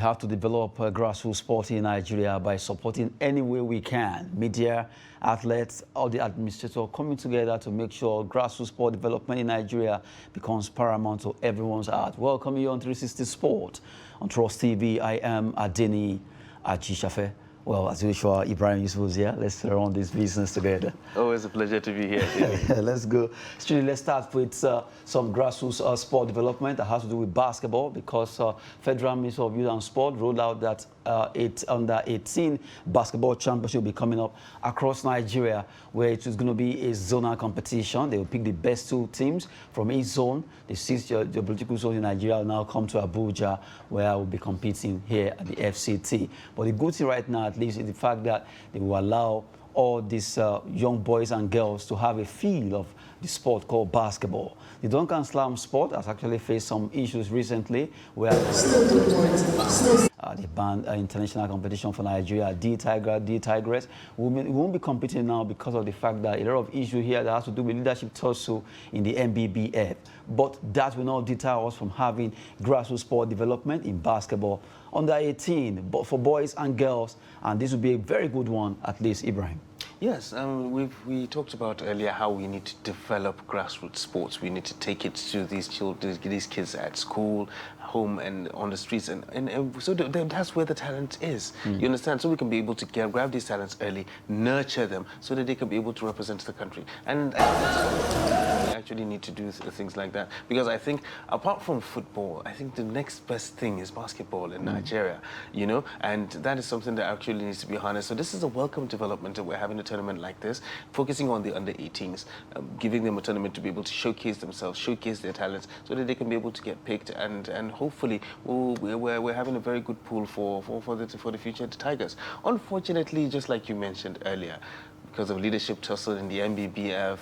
have to develop grassroots sport in Nigeria by supporting any way we can. Media, athletes, all the administrators coming together to make sure grassroots sport development in Nigeria becomes paramount to everyone's heart. Welcome you on 360 Sport. On Trust TV, I am Adeni Ajishafe. Well, as usual, Ibrahim Yusuf is here. Let's run this business together. Always a pleasure to be here. Let's go. Let's start with some grassroots sport development that has to do with basketball, because Federal Ministry of Youth and Sport rolled out that under 18 basketball championship will be coming up across Nigeria, where it is going to be a zonal competition. They will pick the best two teams from each zone. The six geopolitical zones in Nigeria will now come to Abuja, where I will be competing here at the FCT. But the good thing right now, at least, is the fact that they will allow all these young boys and girls to have a feel of the sport called basketball. The Duncan Slam sport has actually faced some issues recently, where they banned international competition for Nigeria. D-Tigress won't be competing now because of the fact that a lot of issues here that has to do with leadership tussle in the MBBF. But that will not deter us from having grassroots sport development in basketball under 18, but for boys and girls, and this will be a very good one, at least, Ibrahim. Yes, we talked about earlier how we need to develop grassroots sports. We need to take it to these children, these kids at school, home, and on the streets, and so that's where the talent is. You understand? So we can be able to grab these talents early, nurture them, so that they can be able to represent the country. And we actually need to do things like that, because I think apart from football, I think the next best thing is basketball in Nigeria. You know, and that is something that actually needs to be harnessed. So this is a welcome development that we're having a tournament like this, focusing on the under-18s, giving them a tournament to be able to showcase themselves, showcase their talents, so that they can be able to get picked, and hopefully we're having a very good pool for the future Tigers. Unfortunately, just like you mentioned earlier, because of leadership tussle in the MBBF,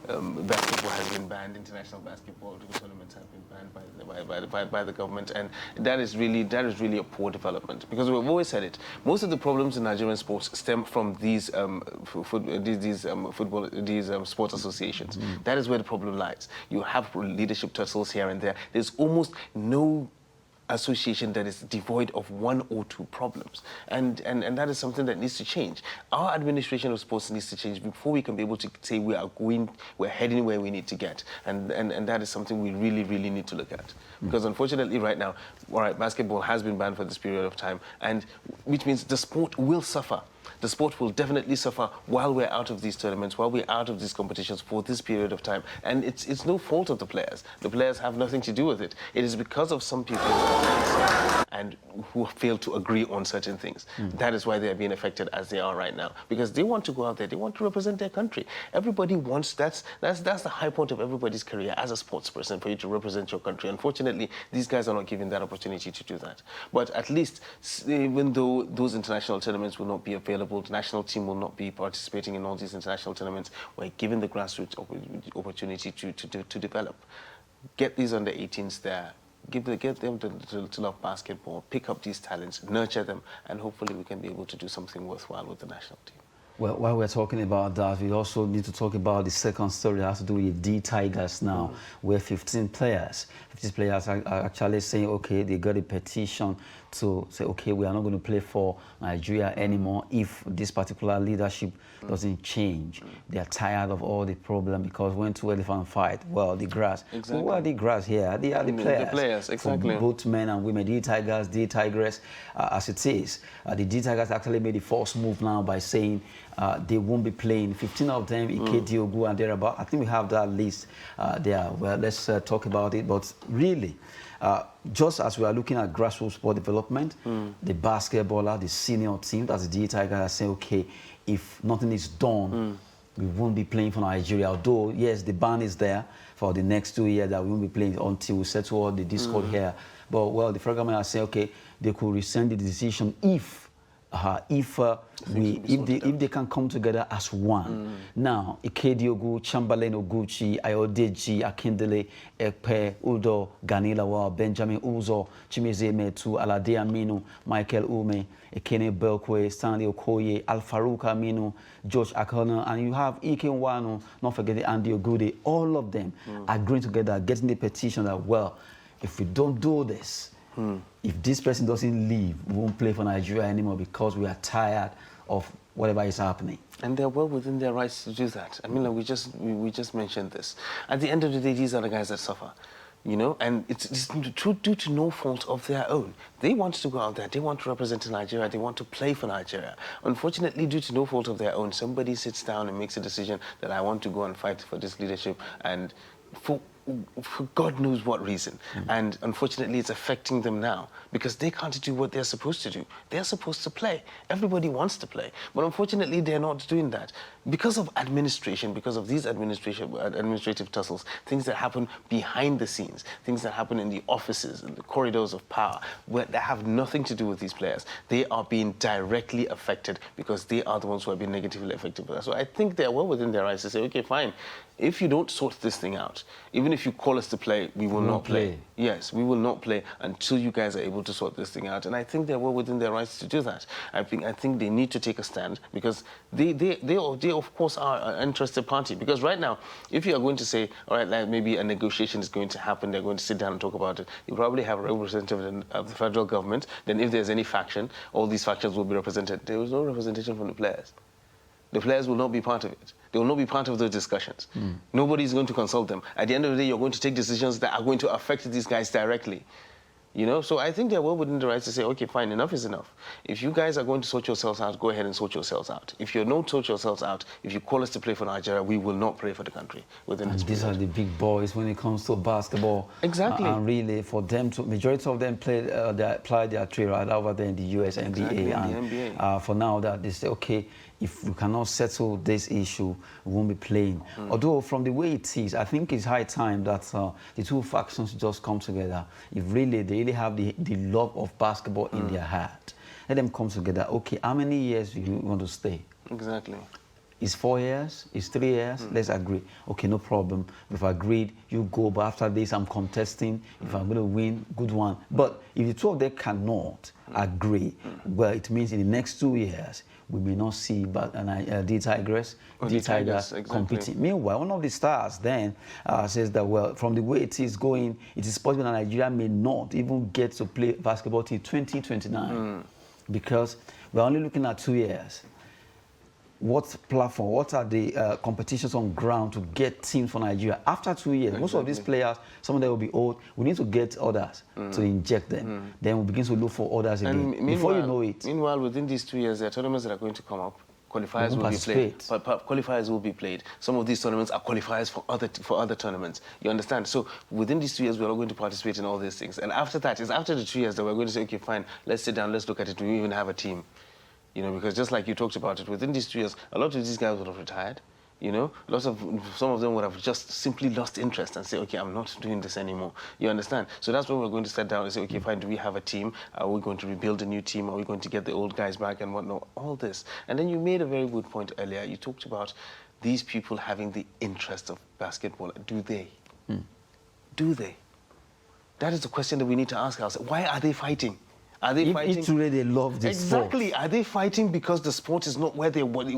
basketball has been banned. International basketball tournaments have been banned by the government, and that is really a poor development. Because we've always said it, most of the problems in Nigerian sports stem from these sports associations. That is where the problem lies. You have leadership tussles here and there. There's almost no association that is devoid of one or two problems, and that is something that needs to change. Our administration of sports needs to change before we can be able to say we're heading where we need to get, and that is something we really need to look at. Because unfortunately right now, all right, basketball has been banned for this period of time, and which means the sport will suffer. The sport will definitely suffer while we're out of these tournaments, while we're out of these competitions for this period of time. And it's no fault of the players. The players have nothing to do with it. It is because of some people and who fail to agree on certain things. That is why they are being affected as they are right now. Because they want to go out there, they want to represent their country. Everybody wants, that's the high point of everybody's career as a sports person, for you to represent your country. Unfortunately, these guys are not given that opportunity to do that. But at least, even though those international tournaments will not be available, the national team will not be participating in all these international tournaments, we're given the grassroots opportunity to develop. Get these under-18s there. Get them to love basketball, pick up these talents, nurture them, and hopefully we can be able to do something worthwhile with the national team. Well, while we're talking about that, we also need to talk about the second story that has to do with D-Tigers now, where 15 players are actually saying, okay, they got a petition to say, okay, we are not going to play for Nigeria anymore if this particular leadership doesn't change. They are tired of all the problem, because when two elephants fight, well, the grass. Exactly. Who are the grass here? They are the players. The players, exactly. For both men and women, D-Tigers, D-Tigress, as it is. The D-Tigers actually made the first move now by saying they won't be playing. 15 of them, Ike Diogu and thereabout. I think we have that list there. Well, let's talk about it. But really, just as we are looking at grassroots sport development, the basketballer, the senior team, that's the D-Tigers, are saying, okay, if nothing is done, we won't be playing for Nigeria. Although, yes, the ban is there for the next 2 years that we won't be playing until we settle all the discord here. But, well, the federal government are saying, okay, they could rescind the decision if they can come together as one. Now, Ikediogu, Chamberlain Oguchi, Ayodeji, Akindele, Ekpe, Udo, Ganilawa, Benjamin Uzo, Chimeze Metu, Alade Aminu, Michael Ume, Ekene Belkwe, Stanley Okoye, Alfarouk Aminu, George Akona, and you have Ike Nwanu, not forgetting Andy Ogude, all of them agreeing together, getting the petition that, well, if we don't do this, If this person doesn't leave, we won't play for Nigeria anymore because we are tired of whatever is happening. And they're well within their rights to do that. I mean, like we just mentioned this. At the end of the day, these are the guys that suffer, you know, and it's due to no fault of their own. They want to go out there, they want to represent Nigeria, they want to play for Nigeria. Unfortunately, due to no fault of their own, somebody sits down and makes a decision that I want to go and fight for this leadership, and for God knows what reason. And unfortunately, it's affecting them now because they can't do what they're supposed to do. They're supposed to play. Everybody wants to play. But unfortunately, they're not doing that. Because of administration, because of these administrative tussles, things that happen behind the scenes, things that happen in the offices, in the corridors of power, where they have nothing to do with these players. They are being directly affected because they are the ones who have been negatively affected by that. So I think they're well within their rights to say, okay, fine, if you don't sort this thing out, even if you call us to play, we will not play. Yes, we will not play until you guys are able to sort this thing out. And I think they're well within their rights to do that. I think they need to take a stand because they of course are an interested party. Because right now, if you are going to say, all right, like maybe a negotiation is going to happen, they're going to sit down and talk about it, you probably have a representative of the federal government. Then if there's any faction, all these factions will be represented. There is no representation from the players. The players will not be part of it. They will not be part of those discussions. Nobody is going to consult them. At the end of the day, you're going to take decisions that are going to affect these guys directly. You know, so I think they're well within the rights to say, okay, fine, enough is enough. If you guys are going to sort yourselves out, go ahead and sort yourselves out. If you don't sort yourselves out, if you call us to play for Nigeria, we will not play for the country within this period. These are the big boys when it comes to basketball. Exactly. And really, for them to, majority of them play, they apply their trade right over there in the US NBA. Exactly, And the NBA. For now, that they say, okay, if we cannot settle this issue, we won't be playing. Although from the way it is, I think it's high time that the two factions just come together. If really they really have the love of basketball in their heart, let them come together. Okay, how many years do you want to stay? Exactly. It's 4 years, it's 3 years, let's agree. Okay, no problem. We've agreed, you go, but after this I'm contesting. If I'm going to win, good one. But if the two of them cannot agree, well, it means in the next 2 years, we may not see the Tigers exactly. competing. Meanwhile, one of the stars then says that, well, from the way it is going, it is possible that Nigeria may not even get to play basketball till 2029 because we're only looking at 2 years. What platform, what are the competitions on ground to get teams for Nigeria after 2 years? Exactly. Most of these players, some of them will be old. We need to get others to inject them. Then we begin to look for others again. Before you know it. Meanwhile, within these 2 years, there are tournaments that are going to come up. Qualifiers will be played. Qualifiers will be played. Some of these tournaments are qualifiers for other tournaments. You understand? So within these 2 years, we're all going to participate in all these things. And after that, it's after the 2 years that we're going to say, okay, fine, let's sit down, let's look at it. Do we even have a team? You know, because just like you talked about it, within these 2 years, a lot of these guys would have retired. You know, some of them would have just simply lost interest and say, okay, I'm not doing this anymore. You understand? So that's when we're going to sit down and say, okay, fine, do we have a team? Are we going to rebuild a new team? Are we going to get the old guys back and whatnot? All this. And then you made a very good point earlier. You talked about these people having the interest of basketball. Do they? Do they? That is the question that we need to ask ourselves. Why are they fighting? Are they fighting? If truly they love this exactly. sport. Are they fighting because the sport is not where they want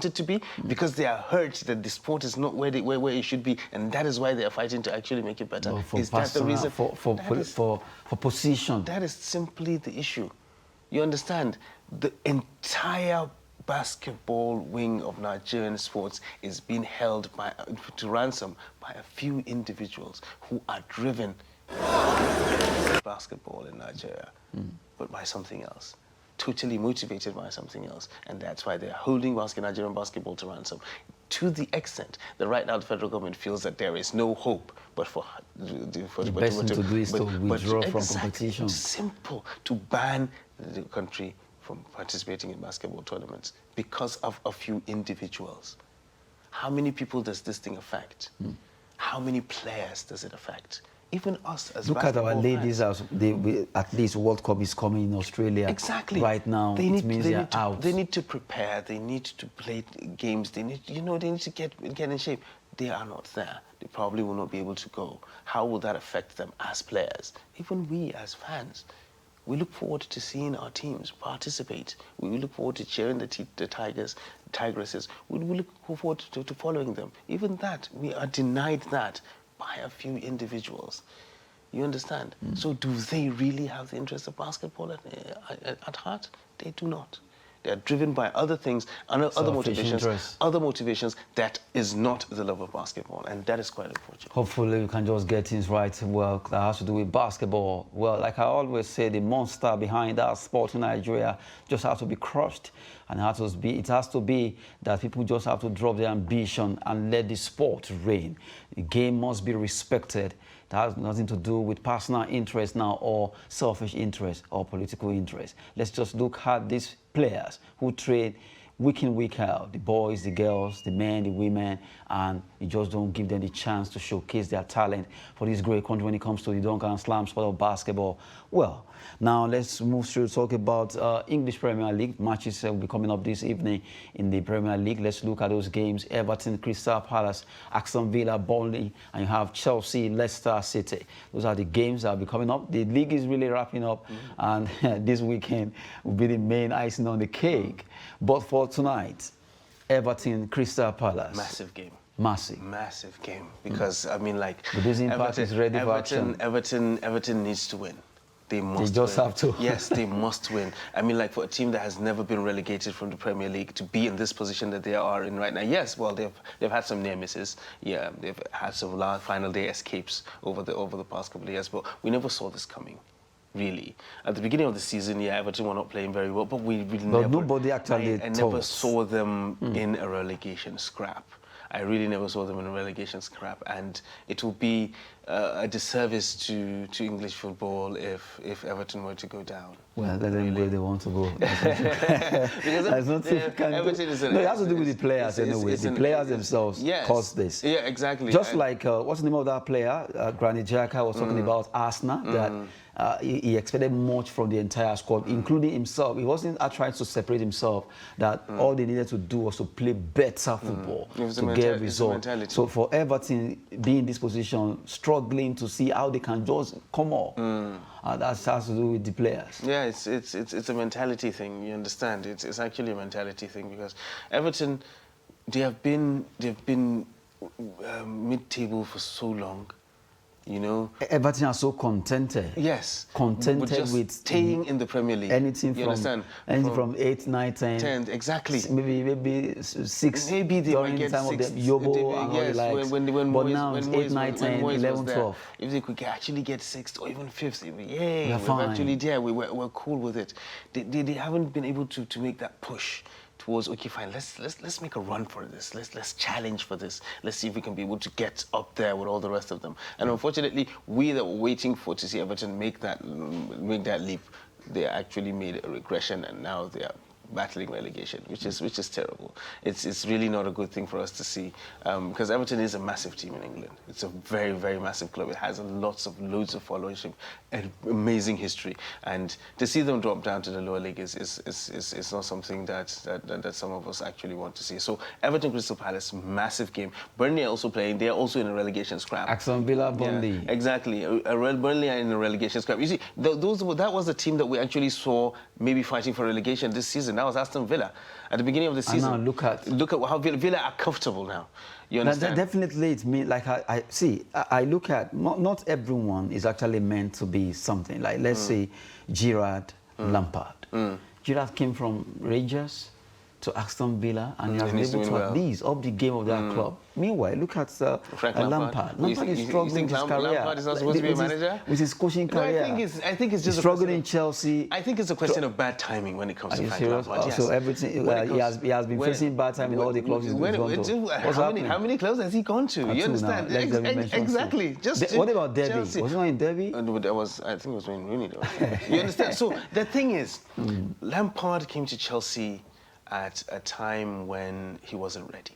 it to be? Because they are hurt that the sport is not where it should be, and that is why they are fighting to actually make it better. Is that the reason? For position. That is simply the issue. You understand? The entire basketball wing of Nigerian sports is being held to ransom by a few individuals who are driven basketball in Nigeria, but by something else, totally motivated by something else, and that's why they're holding Nigerian basketball to ransom, to the extent that right now the federal government feels that there is no hope but for the best thing to do is to withdraw from competition. Simple, to ban the country from participating in basketball tournaments because of a few individuals. How many people does this thing affect? How many players does it affect? Even us as look at our ladies, at least World Cup is coming in Australia. Exactly. Right now, they they're out. They need to prepare. They need to play games. They need, they need to get in shape. They are not there. They probably will not be able to go. How will that affect them as players? Even we as fans, we look forward to seeing our teams participate. We look forward to cheering the Tigers, Tigresses. We look forward to following them. Even that, we are denied that by a few individuals. You understand? So do they really have the interest of basketball at heart? They do not. They are driven by other things, other motivations that is not the love of basketball, and that is quite unfortunate. Hopefully we can just get things right. Well, that has to do with basketball. Well, like I always say, the monster behind that sport in Nigeria just has to be crushed. And it has to be that people just have to drop their ambition and let the sport reign. The game must be respected. That has nothing to do with personal interest now or selfish interest or political interest. Let's just look at these players who train week in, week out, the boys, the girls, the men, the women, and you just don't give them the chance to showcase their talent for this great country when it comes to the dunk and slam sport of basketball. Well, now let's move through to talk about English Premier League. Matches will be coming up this evening in the Premier League. Let's look at those games. Everton, Crystal Palace, Aston Villa, Burnley, and you have Chelsea, Leicester City. Those are the games that will be coming up. The league is really wrapping up, and this weekend will be the main icing on the cake. But for tonight, Everton, Crystal Palace. Massive game. Massive game. Because, I mean, like... The Disney Park is ready for action. Everton needs to win. They must just win. Have to. Yes, they must win. I mean, like, for a team that has never been relegated from the Premier League to be in this position that they are in right now. Yes, well, they've had some near misses. Yeah, they've had some final day escapes over the past couple of years, but we never saw this coming. Really, at the beginning of the season, yeah, Everton were not playing very well, but nobody actually I never saw them in a relegation scrap. I really never saw them in a relegation scrap, and it will be a disservice to English football if Everton were to go down. Well, let them where they want to go. There's nothing you can do. No, it has to do with the players anyway. The players themselves caused this. Yeah, exactly. Just like, what's the name of that player? Granit Xhaka was talking about Arsenal, that he expected much from the entire squad, including himself. He wasn't trying to separate himself, that all they needed to do was to play better football to get results. So for Everton being in this position, struggling to see how they can just come up, that has to do with the players. Yeah, it's a mentality thing, you understand? It's actually a mentality thing, because Everton, they've been mid-table for so long. You know, Everton are so contented. Yes, contented with staying in the Premier League. Anything from 8, 9, 10. Exactly. Maybe 6. Maybe they during might get the time 6. Of the Yobo and all the likes. But now it's 8, 9, 10, 11, 12. If they could actually get 6th or even 5th, we're fine. Actually there. We're cool with it. They haven't been able to make that push towards, okay, fine, let's make a run for this. Let's challenge for this. Let's see if we can be able to get up there with all the rest of them. And unfortunately, we that were waiting to see Everton make that leap, they actually made a regression, and now they are battling relegation, which is terrible. It's really not a good thing for us to see, because Everton is a massive team in England. It's a very, very massive club. It has loads of followership and amazing history, and to see them drop down to the lower league is not something that some of us actually want to see. So Everton, Crystal Palace, massive game. Burnley are also playing. They are also in a relegation scrap. Aston Villa, Burnley. Yeah, exactly. Burnley are in a relegation scrap. You see, that was the team that we actually saw maybe fighting for relegation this season. That was Aston Villa at the beginning of the season. And now look at how Villa are comfortable now. You understand? Definitely, it's me. Like I look at not everyone is actually meant to be something. Like let's say Gerrard, Lampard. Gerrard came from Rangers to Aston Villa, and he has been able to at least up the game of that club. Meanwhile, look at Lampard. Lampard is struggling with his career. Lampard is not supposed to be a manager? With his coaching career. I think it's just struggling in Chelsea. I think it's a question of bad timing when it comes to Frank Lampard. Yes. So everything he has been facing bad time in all the clubs he's gone to. How many clubs has he gone to? You understand? Exactly. What about Derby? Was he not in Derby? I think it was Wayne Rooney though. You understand? So the thing is, Lampard came to Chelsea at a time when he wasn't ready.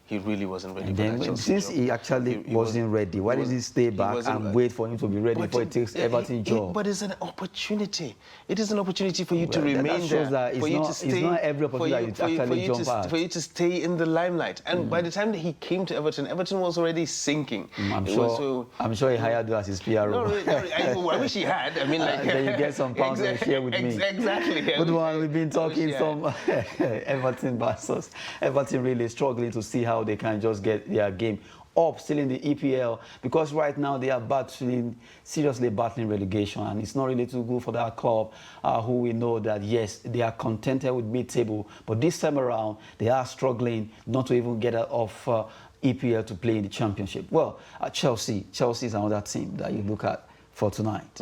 He really wasn't ready. Since he actually wasn't ready, why did he stay back and wait for him to be ready before he takes Everton job? But it's an opportunity. It is an opportunity for you to remain there. For you to stay. It's not every opportunity that you actually jump at. For you to stay in the limelight. And by the time that he came to Everton, Everton was already sinking. I'm sure he hired you as his PRO. No, I wish he had. I mean, like then you get some pounds and share with me. Exactly. Good one. We've been talking some Everton versus Everton really struggling to see how how they can just get their game up still in the EPL, because right now they are seriously battling relegation, and it's not really too good for that club, who we know that, yes, they are contented with mid-table, but this time around they are struggling not to even get out of EPL to play in the Championship. Well, Chelsea is another team that you look at for tonight.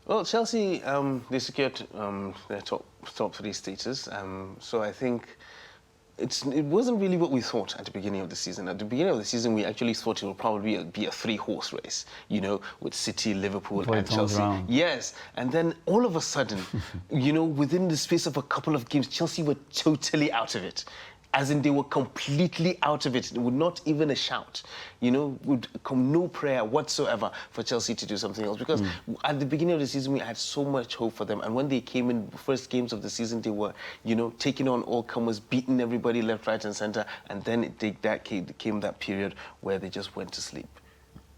Well, Chelsea, they secured their top three status, so I think it wasn't really what we thought at the beginning of the season. At the beginning of the season, we actually thought it would probably be a three-horse race, you know, with City, Liverpool, and Chelsea. Yes, and then all of a sudden, you know, within the space of a couple of games, Chelsea were totally out of it. As in, they were completely out of it. Would not even a shout, you know, would come no prayer whatsoever for Chelsea to do something else. Because at the beginning of the season, we had so much hope for them. And when they came in, first games of the season, they were, you know, taking on all comers, beating everybody left, right, and centre. And then came that period where they just went to sleep.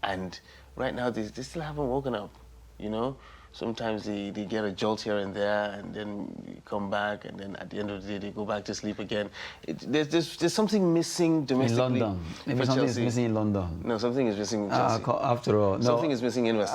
And right now, they still haven't woken up, you know. Sometimes they get a jolt here and there, and then come back, and then at the end of the day, they go back to sleep again. There's something missing domestically. In London. Maybe something is missing in London. No, something is missing in Chelsea. After all, no. Something is missing in West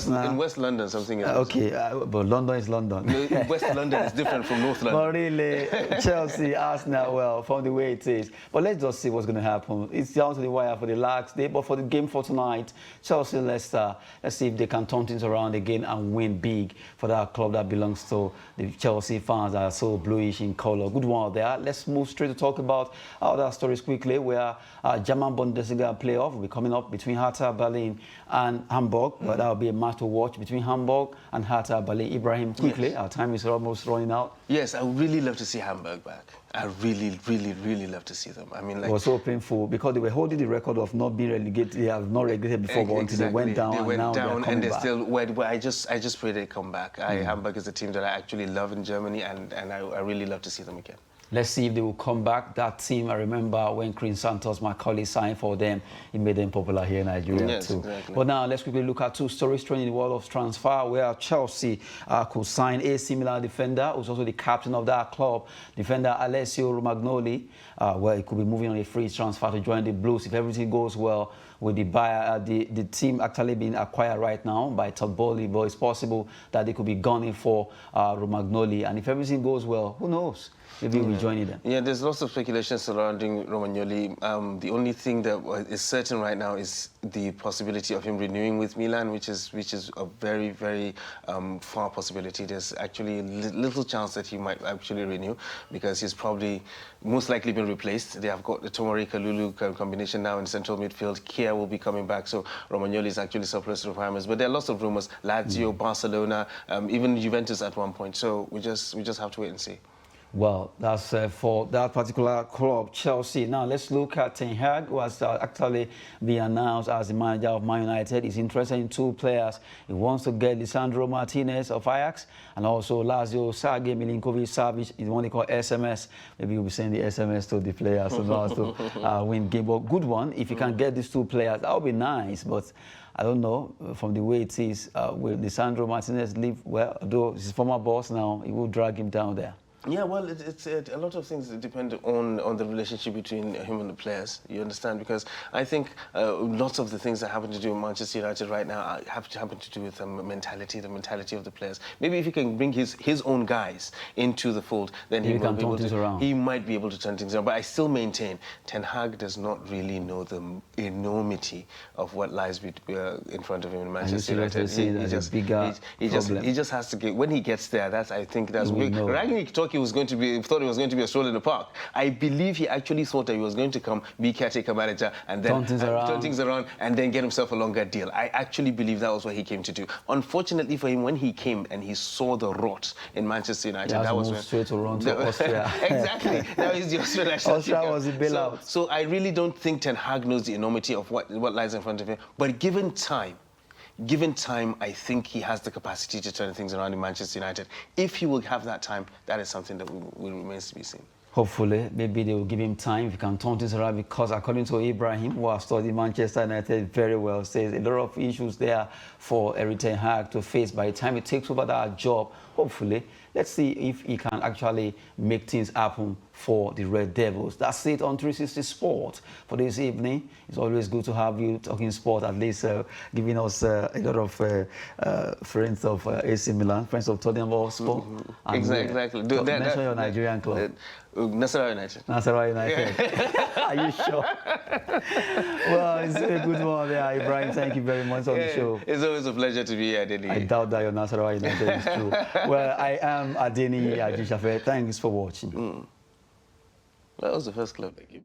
London. Something is missing. Okay, but London is London. No, West London is different from North London. But really, Chelsea, Arsenal, well, from the way it is. But let's just see what's going to happen. It's down to the wire for the last day, but for the game for tonight, Chelsea, Leicester, let's see if they can turn things around again and win big for that club that belongs to the Chelsea fans that are so bluish in color. Good one there. Let's move straight to talk about other stories quickly, where German Bundesliga playoff will be coming up between Hertha Berlin and Hamburg. But that will be a match to watch between Hamburg and Hertha Berlin. Ibrahim, quickly, yes. Our time is almost running out. Yes, I would really love to see Hamburg back. I really, really, really love to see them. I mean, like, it was so painful because they were holding the record of not being relegated. They have not relegated before, but until they went down. They went down, and they're back. Still. Well, I just pray they come back. Hamburg is a team that I actually love in Germany, and I really love to see them again. Let's see if they will come back. That team, I remember when Chris Santos, my colleague, signed for them. It made them popular here in Nigeria too. Exactly. But now let's quickly look at two stories trending in the world of transfer, where Chelsea could sign AC Milan defender, who's also the captain of that club, defender Alessio Romagnoli, where he could be moving on a free transfer to join the Blues if everything goes well with the buyer, the team actually being acquired right now by Togboli, but it's possible that they could be gunning for Romagnoli, and if everything goes well, who knows? Maybe we'll be joining them. Yeah, there's lots of speculation surrounding Romagnoli. The only thing that is certain right now is the possibility of him renewing with Milan, which is a very, very far possibility. There's actually little chance that he might actually renew, because he's probably most likely been replaced. They have got the Tomori Kalulu combination now in central midfield. Kia will be coming back, so Romagnoli is actually surplus requirements. But there are lots of rumors: Lazio, Barcelona, even Juventus at one point. So we just have to wait and see. Well, that's for that particular club, Chelsea. Now, let's look at Ten Hag, who has actually been announced as the manager of Man United. He's interested in two players. He wants to get Lisandro Martinez of Ajax, and also Lazio Sergei Milinkovic-savic, is what they call SMS. Maybe you'll be sending the SMS to the players to win game. But good one. If you can get these two players, that would be nice. But I don't know, from the way it is, will Lisandro Martinez leave? Well, though he's his former boss now, he will drag him down there. Yeah, well, it's a lot of things that depend on the relationship between him and the players, you understand? Because I think lots of the things that happen to do with Manchester United right now happen to do with the mentality of the players. Maybe if he can bring his own guys into the fold, then he might be able to turn things around. But I still maintain Ten Hag does not really know the enormity of what lies in front of him in Manchester United. He just has to get, when he gets there, I think that's big. Thought he was going to be a stroll in the park. I believe he actually thought that he was going to come, be caretaker manager, and then turn things around, and then get himself a longer deal. I actually believe that was what he came to do. Unfortunately for him, when he came and he saw the rot in Manchester United, that was when straight to run to Austria. Exactly. Now he's the Australian. Austria was the bailout. So I really don't think Ten Hag knows the enormity of what lies in front of him. But given time, I think he has the capacity to turn things around in Manchester United. If he will have that time, that is something that will remains to be seen. Hopefully, maybe they will give him time if he can turn things around, because according to Ibrahim, who has studied Manchester United very well, says a lot of issues there for Erik ten Hag to face by the time he takes over that job. Hopefully, let's see if he can actually make things happen for the Red Devils. That's it on 360 Sport for this evening. It's always good to have you talking sport, at least giving us a lot of friends of AC Milan, friends of Tottenham Hotspur. Exactly. Mention your Nigerian club. Nasarawa United. Nasarawa United. Are you sure? Well, it's a good one there, Ibrahim. Thank you very much on the show. It's always a pleasure to be here, Adeni. I doubt that your Nasarawa United is true. Well, I am Adeni Ajishafe. Thanks for watching. That was the first club I gave.